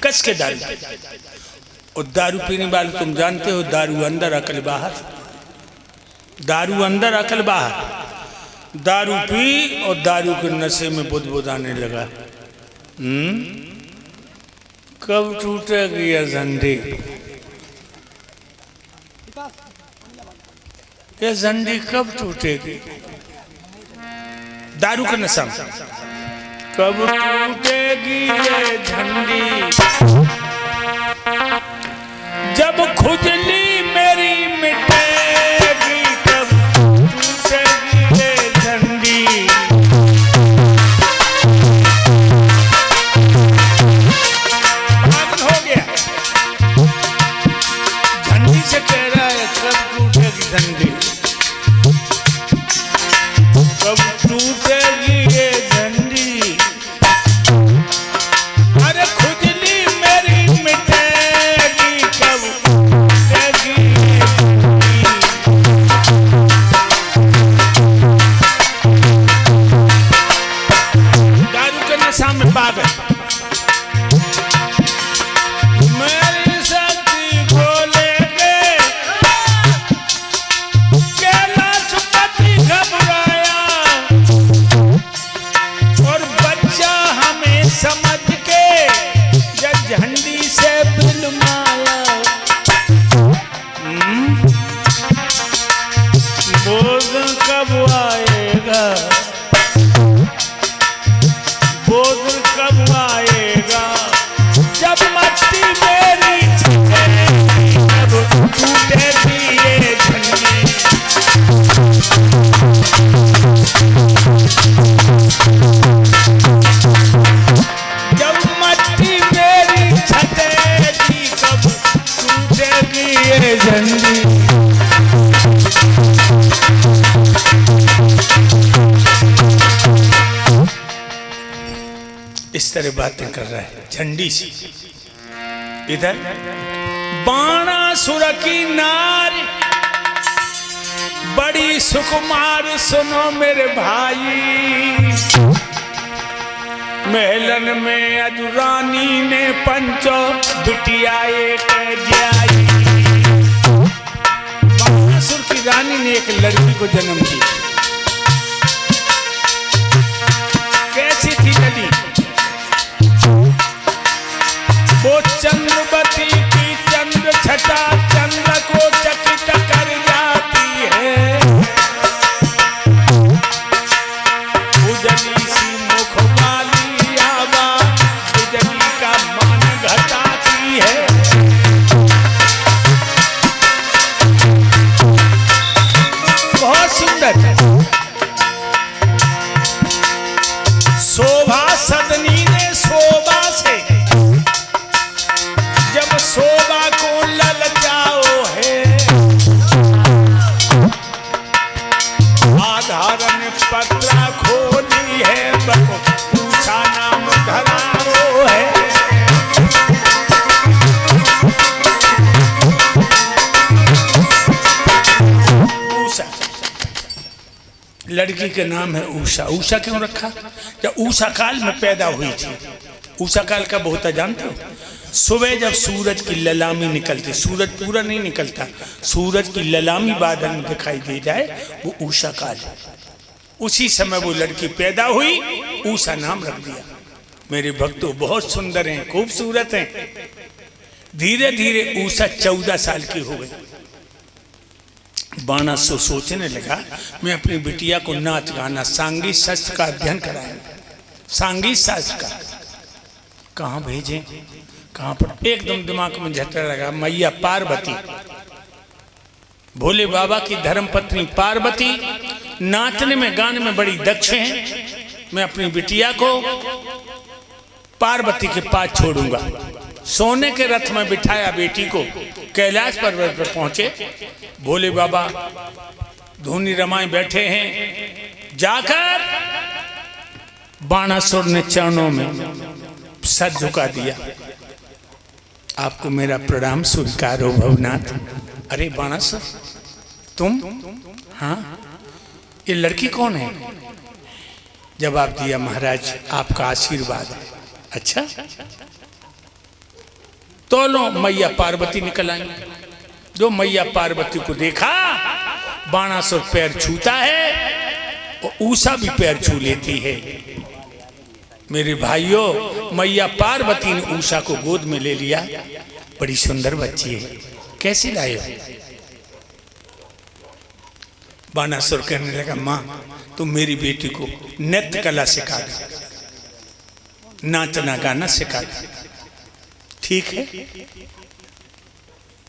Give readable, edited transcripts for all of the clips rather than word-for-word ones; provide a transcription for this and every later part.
कस के दारू पी। और दारू पीने वाले तुम जानते हो, दारू अंदर अकल बाहर, दारू अंदर अकल बाहर। दारू पी और दारू के नशे में बुदबुदाने लगा। कब टूटेगी यह झंडी, यह झंडी कब टूटेगी? दारू का नशा कब टूटेगी ये झंडी, जब खुजली मेरी मिटेगी, कब टूटेगी ये झंडी। पागल हो गया, झंडी से कह रहा है कब टूटेगी झंडी, कब टूटेगी ये झंडी। अरे खुजली मेरी मिटेगी, कब टूटेगी ये झंडी। दारू के नशा में पागल, मेरी शक्ति को लेके कैलाश पति घबराया, और बच्चा हमें समझ के जब झंडी से बिलमाया। बोझ कब आएगा, बोझ कब आएगा, जब मट्टी मेरी छूटेगी, जब टूटेगी ये झंडी। जब मट्टी मेरी छटेगी, कब टूटेगी ये झंडी। इस तरह बातें कर रहा है झंडी से। इधर बाणासुर की नारी बड़ी सुकुमार, सुनो मेरे भाई, महलन में अजुरानी ने पंचो बिटिया एक जाई। बाणासुर की रानी ने एक लड़की को जन्म दिया। कैसी थी लड़ी? वो चंद्रवती की चंद्र छटा चंद्र को चकित कर जाती है। उजली सी मुख वाली आवाज बिजली का मान घटाती है। बहुत सुंदर शोभा सदनी ने शोभा से जब शोभा को ललचाओ है, आधारन पत्रा खोली है, बको पूछा नाम धराओ है। उषा, लड़की के नाम है उषा। उषा क्यों रखा? जब उषा काल में पैदा हुई थी। उषा काल का बहुत जानते हो? सुबह जब सूरज की ललामी निकलती, सूरज पूरा नहीं निकलता, सूरज की ललामी बादल में दिखाई दे जाए, वो उषा काल है। उसी समय वो लड़की पैदा हुई, उषा नाम रख दिया। मेरे भक्तों बहुत सुंदर हैं, खूबसूरत हैं। धीरे धीरे उषा 14 साल की हो गई। बाणासुर सोचने लगा मैं अपनी बिटिया को नाच गाना सांगीत शास्त्र का अध्ययन कराएंगे। सांगीत शास्त्र का कहाँ भेजें, कहाँ पर? एकदम दिमाग में झटका लगा, मैया पार्वती, भोले बाबा की धर्मपत्नी पार्वती नाचने में गाने में बड़ी दक्ष हैं। मैं अपनी बिटिया को पार्वती के पास छोड़ूंगा। सोने के रथ में बिठाया बेटी को, कैलाश पर्वत पर पहुंचे। भोले बाबा धूनी रमाए बैठे हैं। जाकर बाणासुर ने चरणों में सर झुका दिया। आपको मेरा प्रणाम स्वीकार हो भवनाथ। अरे बाणासुर तुम? हाँ, ये लड़की कौन है? जवाब दिया महाराज आपका आशीर्वाद है। अच्छा, तो लो मैया पार्वती निकल आई। जो मैया पार्वती को देखा, बाणासुर पैर छूता है और उषा भी पैर छू लेती है। मेरे भाइयों, मैया पार्वती ने उषा को गोद में ले लिया। बड़ी सुंदर बच्ची है, कैसी लाए हो? बाणासुर कहने लगा, माँ तुम मेरी बेटी को नृत्य कला सिखा दो, नाचना गाना सिखा दो। ठीक है,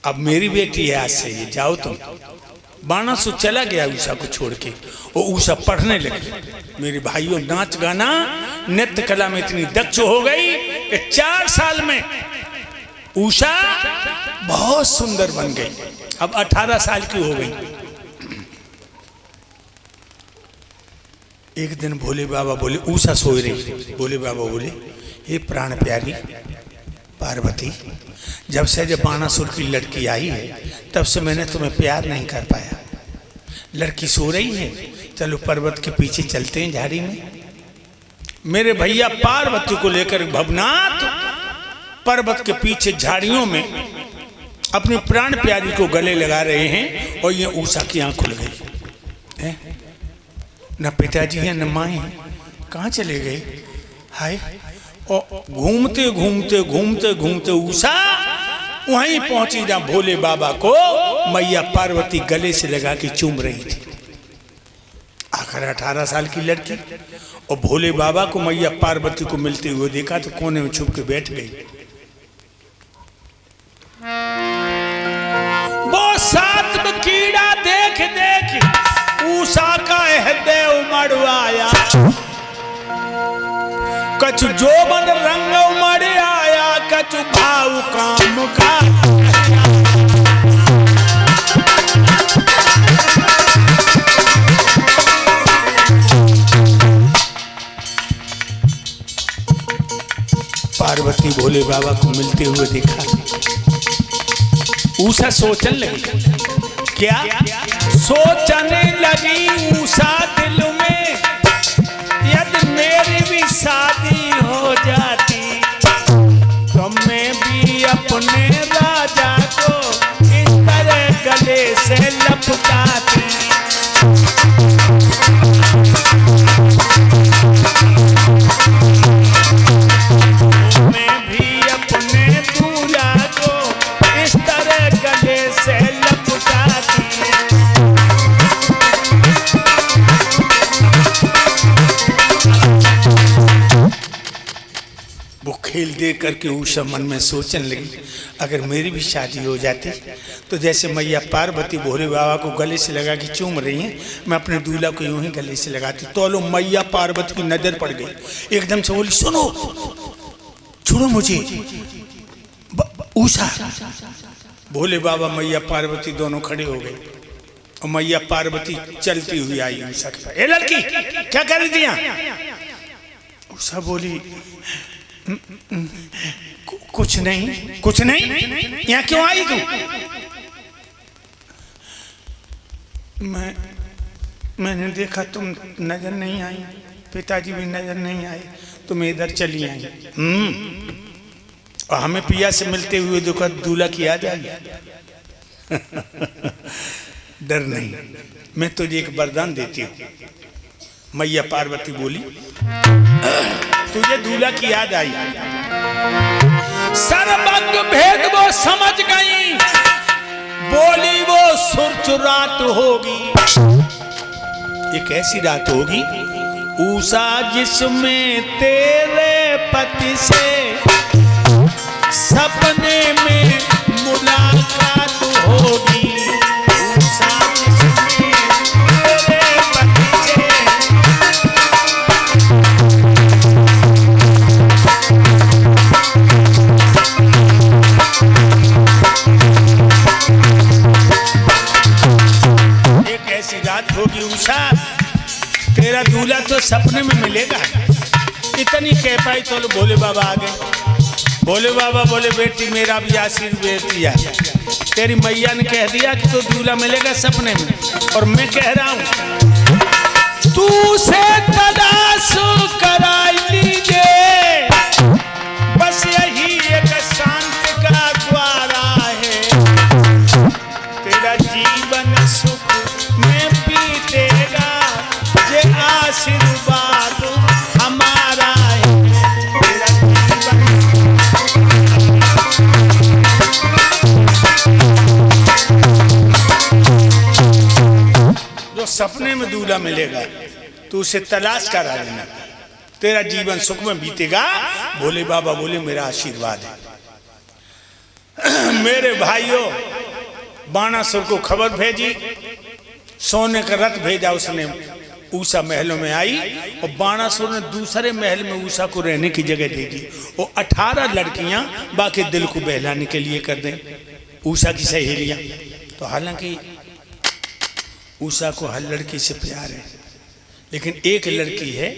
अब मेरी बेटी है, आज से ये जाओ तुम। बाणासुर चला गया उषा को छोड़ के, और उषा पढ़ने लगी। मेरे भाइयों, नाच गाना नृत्य कला में इतनी दक्ष हो गई कि 4 साल में उषा बहुत सुंदर बन गई। अब 18 साल की हो गई। एक दिन भोले बाबा बोले, उषा सोई रही, भोले बाबा बोले, हे प्राण प्यारी पार्वती, जब से जब बाणासुर की लड़की आई है तब से मैंने तुम्हें प्यार नहीं कर पाया। लड़की सो रही है, चलो पर्वत के पीछे चलते हैं झाड़ी में। मेरे भैया पार्वती को लेकर भवनाथ पर्वत के पीछे झाड़ियों में अपनी प्राण प्यारी को गले लगा रहे हैं, और ये उषा की आंख खुल गई है। न पिताजी हैं न माँ हैं, कहाँ चले गए? हाय, और घूमते घूमते घूमते घूमते उषा वहीं पहुंची जहां भोले बाबा को मैया पार्वती गले से लगा के चूम रही थी। आखिर 18 साल की लड़की, और भोले बाबा को मैया पार्वती को मिलते हुए देखा तो कोने में छुप के बैठ गई। वो सात में कीड़ा देख देख उषा का हृदय उमड़ आया, कछु जोबन रंग उमड़ आया, कछु भाव काम का। पार्वती भोले बाबा को मिलते हुए देखा। उषा सोचने लगी, क्या सोचने लगी उषा दिल में, यदि मेरी भी शादी हो जाती तो मैं भी अपने राजा को इस तरह गले से लपटाती। मैं भी अपने दूल्हा को इस तरह गले से लपटाती। वो खेल देख करके उषा मन में सोचने लगी, अगर मेरी भी शादी हो जाती तो जैसे मैया पार्वती भोले बाबा को गले से लगा के चूम रही हैं, मैं अपने दूल्हा को यूं ही गले से लगाती। तो लो मैया पार्वती की नजर पड़ गई, एकदम से बोली, सुनो, छोड़ो मुझे उषा। भोले बाबा मैया पार्वती दोनों खड़े हो गए, और मैया पार्वती चलती हुई आई उषा के पास। ए लड़की, क्या कर रही थी यहाँ? उषा बोली, कुछ नहीं, कुछ नहीं, यहाँ क्यों आई तू? मैंने देखा तुम नजर नहीं आई, पिताजी भी नजर नहीं आए, तुम इधर चली आई। और हमें पिया से मिलते हुए देखा दूल्हा की याद आई। डर नहीं, मैं तुझे एक वरदान देती हूँ। मैया पार्वती बोली, तुझे दूल्हा की याद आई, सर्वज्ञ भेद वो समझ गई, बोली वो सुरच रात होगी। एक ऐसी रात होगी उषा जिसमें तेरे पति से सपने में मुलाकात होगी। उषा जिसमें तेरे पति से एक ऐसी रात होगी उषा, तेरा दूल्हा तो सपने में मिलेगा। इतनी कह पाई तो भोले बाबा आ गए। भोले बाबा बोले, बेटी मेरा भी आशीर्वाद दिया, तेरी मैया ने कह दिया कि तो दूल्हा मिलेगा सपने में, और मैं कह रहा हूं तू से तलाश करा लीजिए, बस यही एक शांत का सपने में दूल्हा मिलेगा तो उसे तलाश करा लेना, तेरा जीवन सुख में बीतेगा। भोले बाबा बोले मेरा आशीर्वाद है। मेरे भाइयों, बाणासुर को खबर भेजी, सोने का रथ भेजा उसने, ऊषा महलों में आई और बाणासुर ने दूसरे महल में ऊषा को रहने की जगह दे दी। वो 18 लड़कियां बाकी दिल को बहलाने के लिए कर दें, ऊषा की सहेलियां। तो हालांकि ऊषा को हर लड़की से प्यार है, लेकिन एक लड़की है